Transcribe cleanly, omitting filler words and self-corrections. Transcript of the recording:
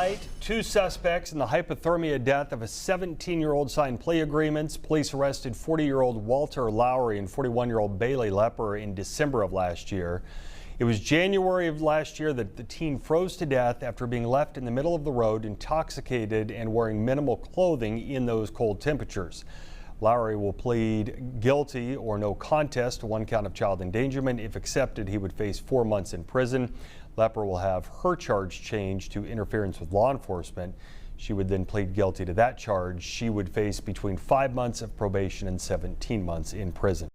night, two suspects in the hypothermia death of a 17-year-old signed plea agreements. Police arrested 40-year-old Walter Lowry and 41-year-old Bailey Lepper in December of last year. It was January of last year that the teen froze to death after being left in the middle of the road, intoxicated and wearing minimal clothing in those cold temperatures. Lowry will plead guilty or no contest to one count of child endangerment. If accepted, he would face 4 months in prison. Lepper will have her charge changed to interference with law enforcement. She would then plead guilty to that charge. She would face between 5 months of probation and 17 months in prison.